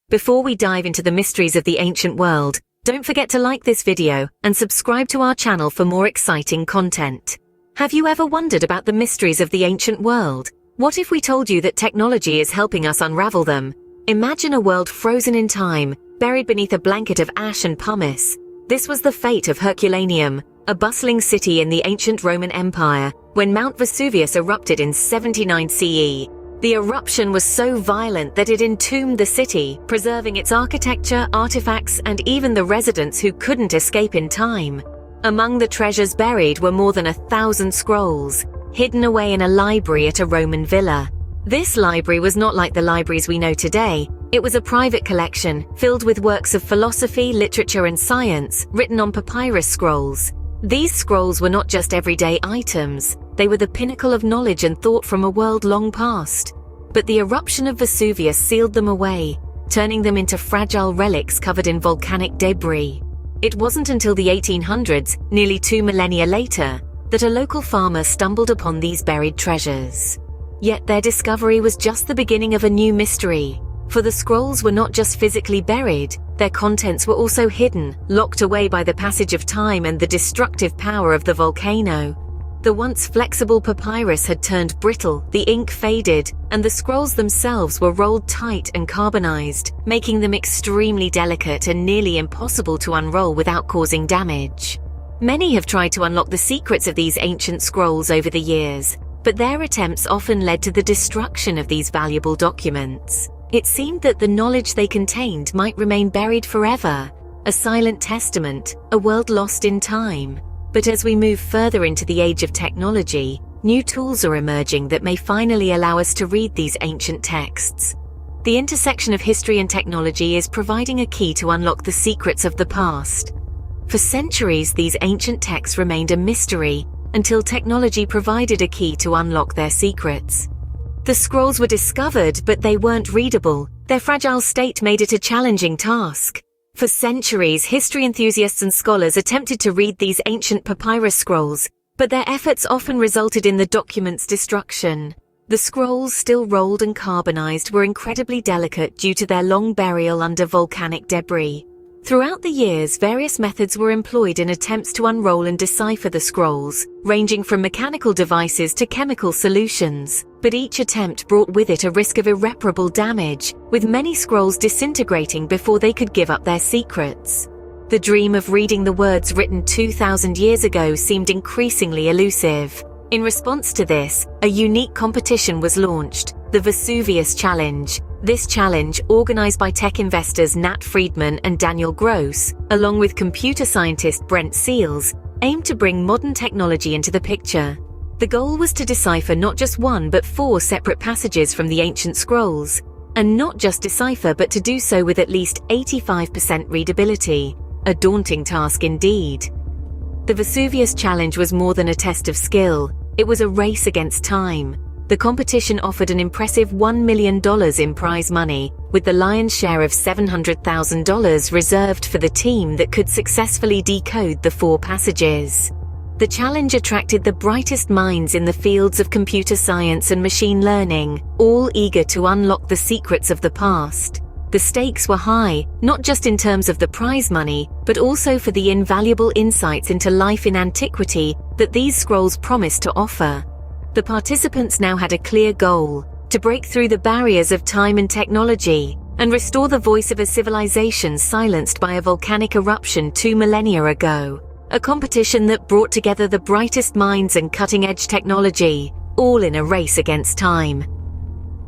Before we dive into the mysteries of the ancient world, don't forget to like this video and subscribe to our channel for more exciting content. Have you ever wondered about the mysteries of the ancient world? What if we told you that technology is helping us unravel them? Imagine a world frozen in time, buried beneath a blanket of ash and pumice. This was the fate of Herculaneum, a bustling city in the ancient Roman Empire, when Mount Vesuvius erupted in 79 CE. The eruption was so violent that it entombed the city, preserving its architecture, artifacts, and even the residents who couldn't escape in time. Among the treasures buried were more than 1,000 scrolls, hidden away in a library at a Roman villa. This library was not like the libraries we know today. It was a private collection, filled with works of philosophy, literature, and science, written on papyrus scrolls. These scrolls were not just everyday items. They were the pinnacle of knowledge and thought from a world long past. But the eruption of Vesuvius sealed them away, turning them into fragile relics covered in volcanic debris. It wasn't until the 1800s, nearly 2 millennia later, that a local farmer stumbled upon these buried treasures. Yet their discovery was just the beginning of a new mystery. For the scrolls were not just physically buried, their contents were also hidden, locked away by the passage of time and the destructive power of the volcano. The once flexible papyrus had turned brittle, the ink faded, and the scrolls themselves were rolled tight and carbonized, making them extremely delicate and nearly impossible to unroll without causing damage. Many have tried to unlock the secrets of these ancient scrolls over the years, but their attempts often led to the destruction of these valuable documents. It seemed that the knowledge they contained might remain buried forever, a silent testament, a world lost in time. But as we move further into the age of technology, new tools are emerging that may finally allow us to read these ancient texts. The intersection of history and technology is providing a key to unlock the secrets of the past. For centuries, these ancient texts remained a mystery until technology provided a key to unlock their secrets. The scrolls were discovered, but they weren't readable. Their fragile state made it a challenging task. For centuries, history enthusiasts and scholars attempted to read these ancient papyrus scrolls, but their efforts often resulted in the document's destruction. The scrolls, still rolled and carbonized, were incredibly delicate due to their long burial under volcanic debris. Throughout the years, various methods were employed in attempts to unroll and decipher the scrolls, ranging from mechanical devices to chemical solutions. But each attempt brought with it a risk of irreparable damage, with many scrolls disintegrating before they could give up their secrets. The dream of reading the words written 2,000 years ago seemed increasingly elusive. In response to this, a unique competition was launched, the Vesuvius Challenge. This challenge, organized by tech investors Nat Friedman and Daniel Gross, along with computer scientist Brent Seals, aimed to bring modern technology into the picture. The goal was to decipher not just one but 4 separate passages from the ancient scrolls, and not just decipher but to do so with at least 85% readability, a daunting task indeed. The Vesuvius Challenge was more than a test of skill, it was a race against time. The competition offered an impressive $1 million in prize money, with the lion's share of $700,000 reserved for the team that could successfully decode the 4 passages. The challenge attracted the brightest minds in the fields of computer science and machine learning, all eager to unlock the secrets of the past. The stakes were high, not just in terms of the prize money, but also for the invaluable insights into life in antiquity that these scrolls promised to offer. The participants now had a clear goal: to break through the barriers of time and technology, and restore the voice of a civilization silenced by a volcanic eruption 2 millennia ago. A competition that brought together the brightest minds and cutting-edge technology, all in a race against time.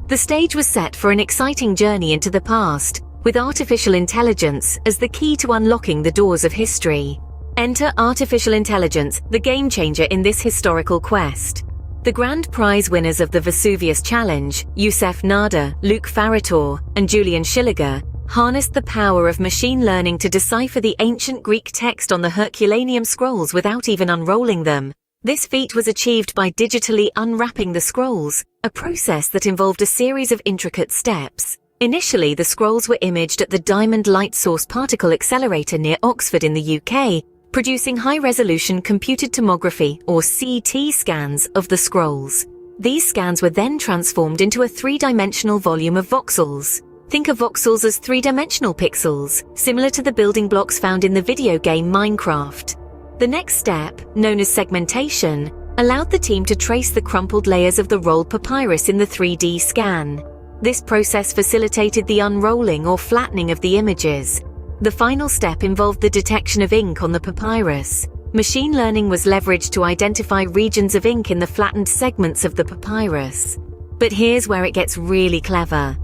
The stage was set for an exciting journey into the past, with artificial intelligence as the key to unlocking the doors of history. Enter artificial intelligence, the game-changer in this historical quest. The grand prize winners of the Vesuvius Challenge, Youssef Nada, Luc Farator, and Julian Schilliger, harnessed the power of machine learning to decipher the ancient Greek text on the Herculaneum scrolls without even unrolling them. This feat was achieved by digitally unwrapping the scrolls, a process that involved a series of intricate steps. Initially, the scrolls were imaged at the Diamond Light Source Particle Accelerator near Oxford in the UK, producing high-resolution computed tomography, or CT scans, of the scrolls. These scans were then transformed into a 3-dimensional volume of voxels. Think of voxels as three-dimensional pixels, similar to the building blocks found in the video game Minecraft. The next step, known as segmentation, allowed the team to trace the crumpled layers of the rolled papyrus in the 3D scan. This process facilitated the unrolling or flattening of the images. The final step involved the detection of ink on the papyrus. Machine learning was leveraged to identify regions of ink in the flattened segments of the papyrus. But here's where it gets really clever.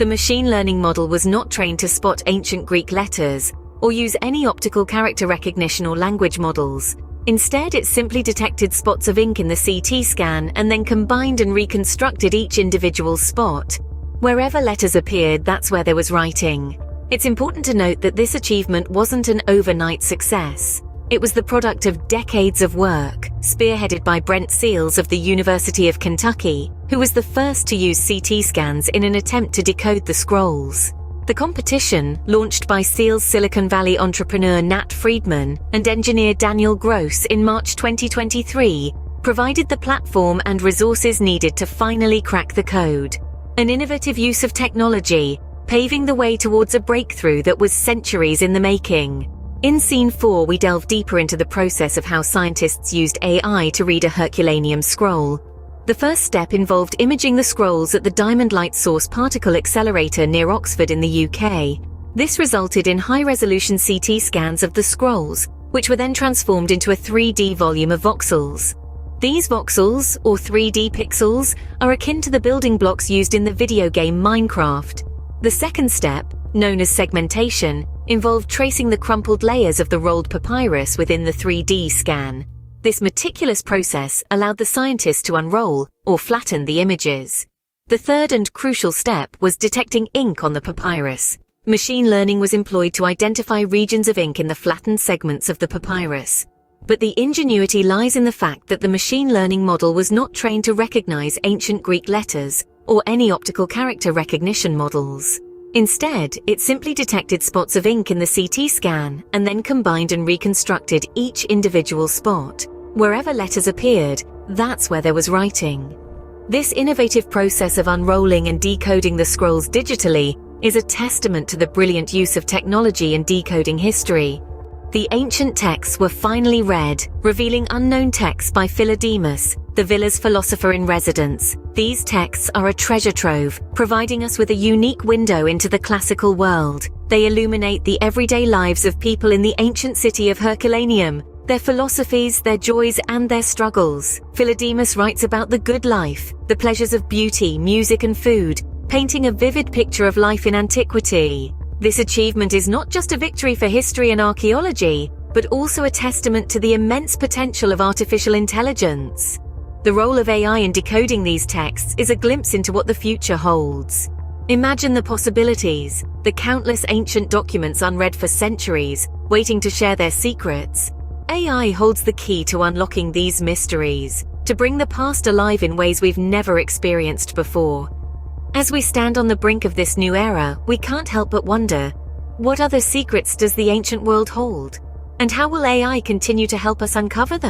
The machine learning model was not trained to spot ancient Greek letters or use any optical character recognition or language models. Instead, it simply detected spots of ink in the CT scan and then combined and reconstructed each individual spot. Wherever letters appeared, that's where there was writing. It's important to note that this achievement wasn't an overnight success. It was the product of decades of work, spearheaded by Brent Seales of the University of Kentucky, who was the first to use CT scans in an attempt to decode the scrolls. The competition, launched by Seales' Silicon Valley entrepreneur Nat Friedman and engineer Daniel Gross in March 2023, provided the platform and resources needed to finally crack the code. An innovative use of technology, paving the way towards a breakthrough that was centuries in the making. In Scene 4, we delve deeper into the process of how scientists used AI to read a Herculaneum scroll. The first step involved imaging the scrolls at the Diamond Light Source Particle Accelerator near Oxford in the UK. This resulted in high-resolution CT scans of the scrolls, which were then transformed into a 3D volume of voxels. These voxels, or 3D pixels, are akin to the building blocks used in the video game Minecraft. The second step, known as segmentation, involved tracing the crumpled layers of the rolled papyrus within the 3D scan. This meticulous process allowed the scientists to unroll or flatten the images. The third and crucial step was detecting ink on the papyrus. Machine learning was employed to identify regions of ink in the flattened segments of the papyrus. But the ingenuity lies in the fact that the machine learning model was not trained to recognize ancient Greek letters or any optical character recognition models. Instead, it simply detected spots of ink in the CT scan and then combined and reconstructed each individual spot. Wherever letters appeared, that's where there was writing. This innovative process of unrolling and decoding the scrolls digitally is a testament to the brilliant use of technology in decoding history. The ancient texts were finally read, revealing unknown texts by Philodemus, the villa's philosopher in residence. These texts are a treasure trove, providing us with a unique window into the classical world. They illuminate the everyday lives of people in the ancient city of Herculaneum, their philosophies, their joys, and their struggles. Philodemus writes about the good life, the pleasures of beauty, music, and food, painting a vivid picture of life in antiquity. This achievement is not just a victory for history and archaeology, but also a testament to the immense potential of artificial intelligence. The role of AI in decoding these texts is a glimpse into what the future holds. Imagine the possibilities, the countless ancient documents unread for centuries, waiting to share their secrets. AI holds the key to unlocking these mysteries, to bring the past alive in ways we've never experienced before. As we stand on the brink of this new era, we can't help but wonder, what other secrets does the ancient world hold? And how will AI continue to help us uncover them?